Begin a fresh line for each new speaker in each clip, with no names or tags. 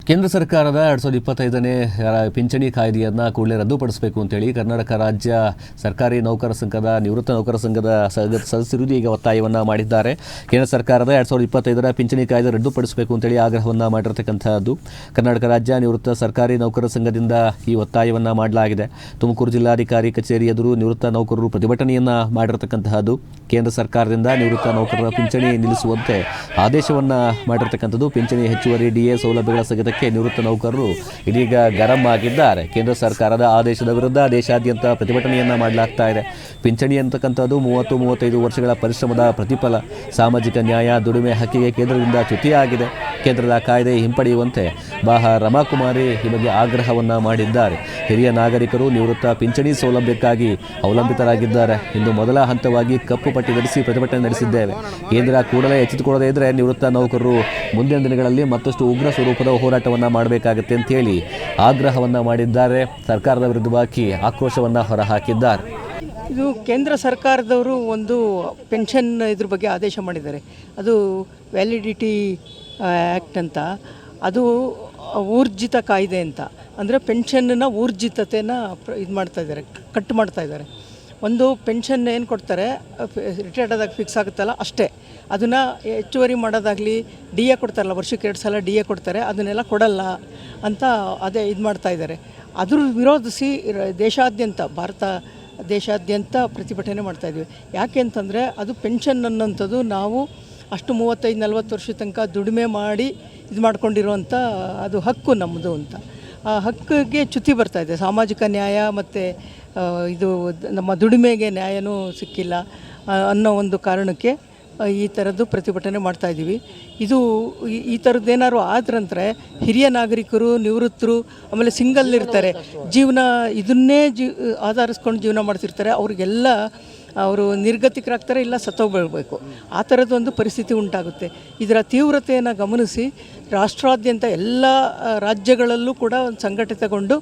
ಕೇಂದ್ರ ಸರ್ಕಾರದ 2025ನೇ ಪಿಂಚಣಿ ಕಾಯ್ದೆಯನ್ನು ಕೂಡಲೇ ರದ್ದುಪಡಿಸಬೇಕು ಅಂತೇಳಿ ಕರ್ನಾಟಕ ರಾಜ್ಯ ಸರ್ಕಾರಿ ನೌಕರ ಸಂಘದ ನಿವೃತ್ತ ನೌಕರ ಸಂಘದ ಸದಸ್ಯರು ಈಗ ಒತ್ತಾಯವನ್ನು ಮಾಡಿದ್ದಾರೆ. ಕೇಂದ್ರ ಸರ್ಕಾರದ 2025ರ ಪಿಂಚಣಿ ಕಾಯ್ದೆ ರದ್ದುಪಡಿಸಬೇಕು ಅಂತೇಳಿ ಆಗ್ರಹವನ್ನು ಮಾಡಿರತಕ್ಕಂಥದ್ದು. ಕರ್ನಾಟಕ ರಾಜ್ಯ ನಿವೃತ್ತ ಸರ್ಕಾರಿ ನೌಕರ ಸಂಘದಿಂದ ಈ ಒತ್ತಾಯವನ್ನು ಮಾಡಲಾಗಿದೆ. ತುಮಕೂರು ಜಿಲ್ಲಾಧಿಕಾರಿ ಕಚೇರಿ ಎದುರು ನಿವೃತ್ತ ನೌಕರರು ಪ್ರತಿಭಟನೆಯನ್ನು ಮಾಡಿರತಕ್ಕಂತಹದ್ದು. ಕೇಂದ್ರ ಸರ್ಕಾರದಿಂದ ನಿವೃತ್ತ ನೌಕರರ ಪಿಂಚಣಿ ನಿಲ್ಲಿಸುವಂತೆ ಆದೇಶವನ್ನು ಮಾಡಿರತಕ್ಕಂಥದ್ದು. ಪಿಂಚಣಿ ಹೆಚ್ಚುವರಿ ಡಿಎ ಸೌಲಭ್ಯಗಳ ಸ್ಥಗಿತಕ್ಕೆ ನಿವೃತ್ತ ನೌಕರರು ಇದೀಗ ಗರಂ ಆಗಿದ್ದಾರೆ. ಕೇಂದ್ರ ಸರ್ಕಾರದ ಆದೇಶದ ವಿರುದ್ಧ ದೇಶಾದ್ಯಂತ ಪ್ರತಿಭಟನೆಯನ್ನು ಮಾಡಲಾಗ್ತಾ ಇದೆ. ಪಿಂಚಣಿ ಅಂತಕ್ಕಂಥದ್ದು 30-35 ವರ್ಷಗಳ ಪರಿಶ್ರಮದ ಪ್ರತಿಫಲ. ಸಾಮಾಜಿಕ ನ್ಯಾಯ, ದುಡಿಮೆ ಹಕ್ಕಿಗೆ ಕೇಂದ್ರದಿಂದ ಚ್ಯುತಿಯಾಗಿದೆ. ಕೇಂದ್ರದ ಕಾಯ್ದೆ ಹಿಂಪಡೆಯುವಂತೆ ರಮಾಕುಮಾರಿ ಈ ಬಗ್ಗೆ ಆಗ್ರಹವನ್ನು ಮಾಡಿದ್ದಾರೆ. ಹಿರಿಯ ನಾಗರಿಕರು ನಿವೃತ್ತ ಪಿಂಚಣಿ ಸೌಲಭ್ಯಕ್ಕಾಗಿ ಅವಲಂಬಿತರಾಗಿದ್ದಾರೆ. ಇಂದು ಮೊದಲ ಹಂತವಾಗಿ ಕಪ್ಪು ಪಟ್ಟಿ ಧರಿಸಿ ಪ್ರತಿಭಟನೆ ನಡೆಸಿದ್ದೇವೆ. ಕೇಂದ್ರ ಕೂಡಲೇ ಎಚ್ಚೆತ್ತುಕೊಳ್ಳದೇ ಇದ್ದರೆ ನಿವೃತ್ತ ನೌಕರರು ಮುಂದಿನ ದಿನಗಳಲ್ಲಿ ಮತ್ತಷ್ಟು ಉಗ್ರ ಸ್ವರೂಪದ ಹೋರಾಟವನ್ನು ಮಾಡಬೇಕಾಗುತ್ತೆ ಅಂತೇಳಿ ಆಗ್ರಹವನ್ನು ಮಾಡಿದ್ದಾರೆ. ಸರ್ಕಾರದ ವಿರುದ್ಧವಾಗಿ ಆಕ್ರೋಶವನ್ನು ಹೊರಹಾಕಿದ್ದಾರೆ.
ಇದು ಕೇಂದ್ರ ಸರ್ಕಾರದವರು ಒಂದು ಪೆನ್ಷನ್ ಇದ್ರ ಬಗ್ಗೆ ಆದೇಶ ಮಾಡಿದ್ದಾರೆ. ಅದು ವ್ಯಾಲಿಡಿಟಿ ಆ್ಯಕ್ಟ್ ಅಂತ, ಅದು ಊರ್ಜಿತ ಕಾಯ್ದೆ ಅಂತ. ಅಂದರೆ ಪೆನ್ಷನ್ನ ಊರ್ಜಿತತೆನ ಇದು ಮಾಡ್ತಾಯಿದ್ದಾರೆ, ಕಟ್ ಮಾಡ್ತಾಯಿದ್ದಾರೆ. ಒಂದು ಪೆನ್ಷನ್ ಏನು ಕೊಡ್ತಾರೆ, ರಿಟೈರ್ಡ್ ಆದಾಗ ಫಿಕ್ಸ್ ಆಗುತ್ತಲ್ಲ ಅಷ್ಟೇ. ಅದನ್ನು ಹೆಚ್ಚುವರಿ ಮಾಡೋದಾಗಲಿ, ಡಿ ಎ ಕೊಡ್ತಾರಲ್ಲ, ವರ್ಷಕ್ಕೆ 2 ಸಲ ಡಿ ಎ ಕೊಡ್ತಾರೆ, ಅದನ್ನೆಲ್ಲ ಕೊಡಲ್ಲ ಅಂತ ಅದೇ ಇದು ಮಾಡ್ತಾಯಿದ್ದಾರೆ. ಅದ್ರ ವಿರೋಧಿಸಿ ಭಾರತ ದೇಶಾದ್ಯಂತ ಪ್ರತಿಭಟನೆ ಮಾಡ್ತಾಯಿದ್ವಿ. ಯಾಕೆ ಅಂತಂದರೆ ಅದು ಪೆನ್ಷನ್ ಅನ್ನೋಂಥದ್ದು ನಾವು ಅಷ್ಟು 35-40 ವರ್ಷದ ತನಕ ದುಡಿಮೆ ಮಾಡಿ ಇದು ಮಾಡ್ಕೊಂಡಿರೋವಂಥ ಅದು ಹಕ್ಕು ನಮ್ಮದು ಅಂತ. ಆ ಹಕ್ಕಿಗೆ ಚ್ಯುತಿ ಬರ್ತಾಯಿದೆ. ಸಾಮಾಜಿಕ ನ್ಯಾಯ ಮತ್ತು ಇದು ನಮ್ಮ ದುಡಿಮೆಗೆ ನ್ಯಾಯನೂ ಸಿಕ್ಕಿಲ್ಲ ಅನ್ನೋ ಒಂದು ಕಾರಣಕ್ಕೆ ಈ ಥರದ್ದು ಪ್ರತಿಭಟನೆ ಮಾಡ್ತಾಯಿದ್ದೀವಿ. ಇದು ಈ ಥರದ್ದೇನಾದ್ರು ಆದ್ರಂದರೆ ಹಿರಿಯ ನಾಗರಿಕರು, ನಿವೃತ್ತರು, ಆಮೇಲೆ ಸಿಂಗಲ್ ಇರ್ತಾರೆ, ಜೀವನ ಇದನ್ನೇ ಆಧರಿಸ್ಕೊಂಡು ಜೀವನ ಮಾಡ್ತಿರ್ತಾರೆ, ಅವ್ರಿಗೆಲ್ಲ ಅವರು ನಿರ್ಗತಿಕರಾಗ್ತಾರೆ, ಇಲ್ಲ ಸತ್ತೋಗ್ಬಿಡಬೇಕು. ಆ ಥರದ್ದೊಂದು ಪರಿಸ್ಥಿತಿ ಉಂಟಾಗುತ್ತೆ. ಇದರ ತೀವ್ರತೆಯನ್ನು ಗಮನಿಸಿ ರಾಷ್ಟ್ರಾದ್ಯಂತ ಎಲ್ಲ ರಾಜ್ಯಗಳಲ್ಲೂ ಕೂಡ ಒಂದು ಸಂಘಟಿತಗೊಂಡು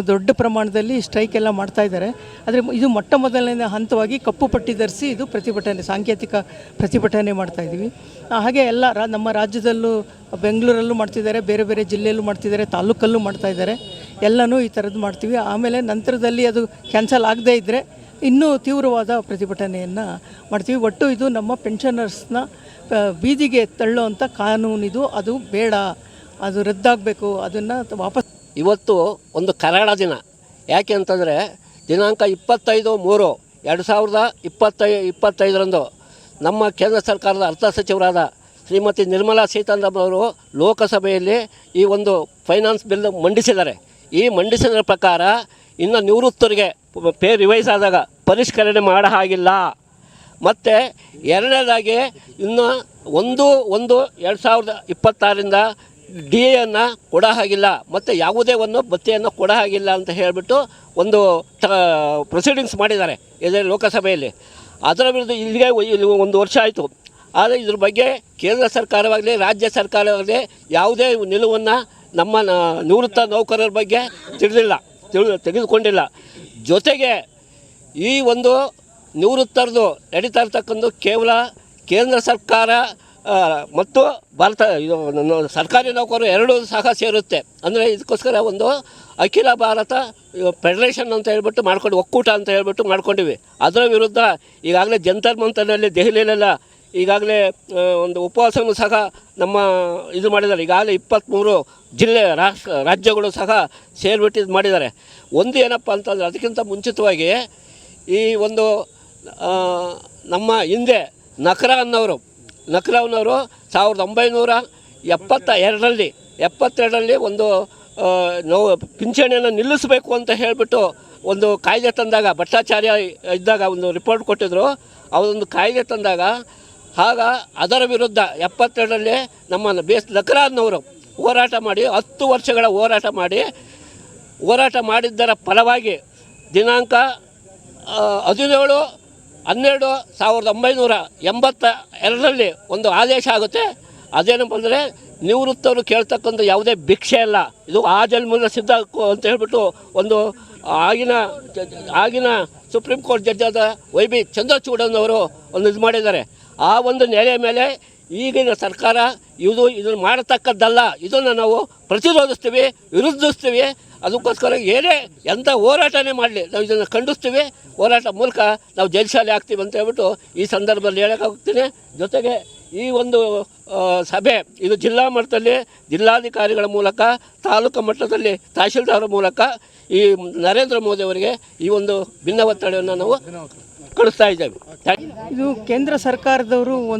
ದೊಡ್ಡ ಪ್ರಮಾಣದಲ್ಲಿ ಸ್ಟ್ರೈಕ್ ಎಲ್ಲ ಮಾಡ್ತಾಯಿದ್ದಾರೆ. ಆದರೆ ಇದು ಮೊಟ್ಟ ಮೊದಲನೇ ಹಂತವಾಗಿ ಕಪ್ಪು ಪಟ್ಟಿ ಧರಿಸಿ ಇದು ಪ್ರತಿಭಟನೆ, ಸಾಂಕೇತಿಕ ಪ್ರತಿಭಟನೆ ಮಾಡ್ತಾಯಿದ್ದೀವಿ. ಹಾಗೆ ಎಲ್ಲ ನಮ್ಮ ರಾಜ್ಯದಲ್ಲೂ, ಬೆಂಗಳೂರಲ್ಲೂ ಮಾಡ್ತಿದ್ದಾರೆ, ಬೇರೆ ಬೇರೆ ಜಿಲ್ಲೆಯಲ್ಲೂ ಮಾಡ್ತಿದ್ದಾರೆ, ತಾಲೂಕಲ್ಲೂ ಮಾಡ್ತಾಯಿದ್ದಾರೆ. ಎಲ್ಲನೂ ಈ ಥರದ್ದು ಮಾಡ್ತೀವಿ. ಆಮೇಲೆ ನಂತರದಲ್ಲಿ ಅದು ಕ್ಯಾನ್ಸಲ್ ಆಗದೇ ಇದ್ದರೆ ಇನ್ನೂ ತೀವ್ರವಾದ ಪ್ರತಿಭಟನೆಯನ್ನು ಮಾಡ್ತೀವಿ. ಒಟ್ಟು ಇದು ನಮ್ಮ ಪೆನ್ಷನರ್ಸ್ನ ಬೀದಿಗೆ ತಳ್ಳೋವಂಥ ಕಾನೂನಿದು, ಅದು ಬೇಡ, ಅದು ರದ್ದಾಗಬೇಕು, ಅದನ್ನು ವಾಪಸ್.
ಇವತ್ತು ಒಂದು ಕರಾಳ ದಿನ. ಯಾಕೆ ಅಂತಂದರೆ ದಿನಾಂಕ 25/3/2025 ನಮ್ಮ ಕೇಂದ್ರ ಸರ್ಕಾರದ ಅರ್ಥ ಸಚಿವರಾದ ಶ್ರೀಮತಿ ನಿರ್ಮಲಾ ಸೀತಾರಾಮನ್ ಅವರು ಲೋಕಸಭೆಯಲ್ಲಿ ಈ ಒಂದು ಫೈನಾನ್ಸ್ ಬಿಲ್ ಮಂಡಿಸಿದ್ದಾರೆ. ಈ ಮಂಡಿಸಿದ ಪ್ರಕಾರ ಇನ್ನು ನಿವೃತ್ತರಿಗೆ ಪೇ ರಿವೈಸ್ ಆದಾಗ ಪರಿಷ್ಕರಣೆ ಮಾಡೋ ಹಾಗಿಲ್ಲ. ಮತ್ತು ಎರಡನೇದಾಗಿ ಇನ್ನು 1/1/2026ರಿಂದ ಡಿ ಎಯನ್ನು ಕೊಡೋ ಹಾಗಿಲ್ಲ, ಮತ್ತು ಯಾವುದೇ ಒಂದು ಭತ್ಯೆಯನ್ನು ಕೊಡೋ ಹಾಗಿಲ್ಲ ಅಂತ ಹೇಳಿಬಿಟ್ಟು ಒಂದು ಪ್ರೊಸೀಡಿಂಗ್ಸ್ ಮಾಡಿದ್ದಾರೆ ಇದೇ ಲೋಕಸಭೆಯಲ್ಲಿ. ಅದರ ವಿರುದ್ಧ ಇಲ್ಲಿಗೆ 1 ವರ್ಷ ಆಯಿತು. ಆದರೆ ಇದ್ರ ಬಗ್ಗೆ ಕೇಂದ್ರ ಸರ್ಕಾರವಾಗಲಿ ರಾಜ್ಯ ಸರ್ಕಾರವಾಗಲಿ ಯಾವುದೇ ನಿಲುವನ್ನು ನಮ್ಮ ನಿವೃತ್ತ ನೌಕರರ ಬಗ್ಗೆ ತೆಗೆದುಕೊಂಡಿಲ್ಲ. ಜೊತೆಗೆ ಈ ಒಂದು ನಿವೃತ್ತರದು ನಡೀತಾ ಇರ್ತಕ್ಕಂಥ ಕೇವಲ ಕೇಂದ್ರ ಸರ್ಕಾರ ಮತ್ತು ಸರ್ಕಾರಿ ನೌಕರರು ಎರಡೂ ಸಹ ಸೇರುತ್ತೆ. ಅಂದರೆ ಇದಕ್ಕೋಸ್ಕರ ಒಂದು ಅಖಿಲ ಭಾರತ ಫೆಡರೇಷನ್ ಅಂತ ಹೇಳ್ಬಿಟ್ಟು ಮಾಡ್ಕೊಂಡು, ಒಕ್ಕೂಟ ಅಂತ ಹೇಳ್ಬಿಟ್ಟು ಮಾಡ್ಕೊಂಡಿವಿ. ಅದರ ವಿರುದ್ಧ ಈಗಾಗಲೇ ಜಂತರ್ ಮಂತರ್ನಲ್ಲಿ ದೆಹಲಿಯಲ್ಲೆಲ್ಲ ಈಗಾಗಲೇ ಒಂದು ಉಪವಾಸವನ್ನು ಸಹ ನಮ್ಮ ಇದು ಮಾಡಿದ್ದಾರೆ. ಈಗಾಗಲೇ 23 ಜಿಲ್ಲೆ ರಾಜ್ಯಗಳು ಸಹ ಸೇರಿಬಿಟ್ಟು ಇದು ಮಾಡಿದ್ದಾರೆ. ಒಂದು ಏನಪ್ಪ ಅಂತಂದರೆ, ಅದಕ್ಕಿಂತ ಮುಂಚಿತವಾಗಿ ಈ ಒಂದು ನಮ್ಮ ಹಿಂದೆ ನಕ್ರಾನ್ನವರು 1972ರಲ್ಲಿ ಒಂದು ಪಿಂಚಣಿಯನ್ನು ನಿಲ್ಲಿಸಬೇಕು ಅಂತ ಹೇಳಿಬಿಟ್ಟು ಒಂದು ಕಾಯ್ದೆ ತಂದಾಗ, ಭಟ್ಟಾಚಾರ್ಯ ಇದ್ದಾಗ ಒಂದು ರಿಪೋರ್ಟ್ ಕೊಟ್ಟಿದ್ದರು. ಅವರೊಂದು ಕಾಯ್ದೆ ತಂದಾಗ ಅದರ ವಿರುದ್ಧ 72ರಲ್ಲಿ ನಮ್ಮ ನಕ್ರಾನ್ನವರು ಹೋರಾಟ ಮಾಡಿ 10 ವರ್ಷಗಳ ಹೋರಾಟ ಮಾಡಿದ್ದರ ಫಲವಾಗಿ ದಿನಾಂಕ 17/12/1982ರಲ್ಲಿ ಒಂದು ಆದೇಶ ಆಗುತ್ತೆ. ಅದೇನಪ್ಪ ಅಂದರೆ, ನಿವೃತ್ತರು ಕೇಳ್ತಕ್ಕಂಥ ಯಾವುದೇ ಭಿಕ್ಷೆ ಅಲ್ಲ, ಇದು ಆ ಜನ್ಮದ ಸಿದ್ಧ ಅಂತ ಹೇಳ್ಬಿಟ್ಟು ಒಂದು ಆಗಿನ ಸುಪ್ರೀಂ ಕೋರ್ಟ್ ಜಡ್ಜ್ ಆದ ವೈ ಬಿ ಚಂದ್ರಚೂಡನ್ ಅವರು ಒಂದು ಇದು ಮಾಡಿದ್ದಾರೆ. ಆ ಒಂದು ನೆಲೆಯ ಮೇಲೆ ಈಗಿನ ಸರ್ಕಾರ ಇದನ್ನು ಮಾಡತಕ್ಕದ್ದಲ್ಲ. ಇದನ್ನು ನಾವು ಪ್ರತಿರೋಧಿಸ್ತೀವಿ, ವಿರೋಧಿಸ್ತೀವಿ. ಅದಕ್ಕೋಸ್ಕರ ಎಂಥ ಹೋರಾಟನೇ ಮಾಡಲಿ ನಾವು ಇದನ್ನು ಖಂಡಿಸ್ತೀವಿ. ಹೋರಾಟ ಮೂಲಕ ನಾವು ಜೈಲಶಾಲೆ ಆಗ್ತೀವಿ ಅಂತ ಹೇಳ್ಬಿಟ್ಟು ಈ ಸಂದರ್ಭದಲ್ಲಿ ಹೇಳೋಕ್ಕಾಗ್ತೀನಿ. ಜೊತೆಗೆ ಈ ಒಂದು ಸಭೆ ಇದು ಜಿಲ್ಲಾ ಮಟ್ಟದಲ್ಲಿ ಜಿಲ್ಲಾಧಿಕಾರಿಗಳ ಮೂಲಕ, ತಾಲೂಕು ಮಟ್ಟದಲ್ಲಿ ತಹಶೀಲ್ದಾರ್ ಮೂಲಕ ಈ ನರೇಂದ್ರ ಮೋದಿ ಅವರಿಗೆ ಈ ಒಂದು ಭಿನ್ನ ಒತ್ತಡವನ್ನು ನಾವು ಕಳಿಸ್ತಾ ಇದ್ದೇವೆ.
ಇದು ಕೇಂದ್ರ ಸರ್ಕಾರದವರು ಒಂದು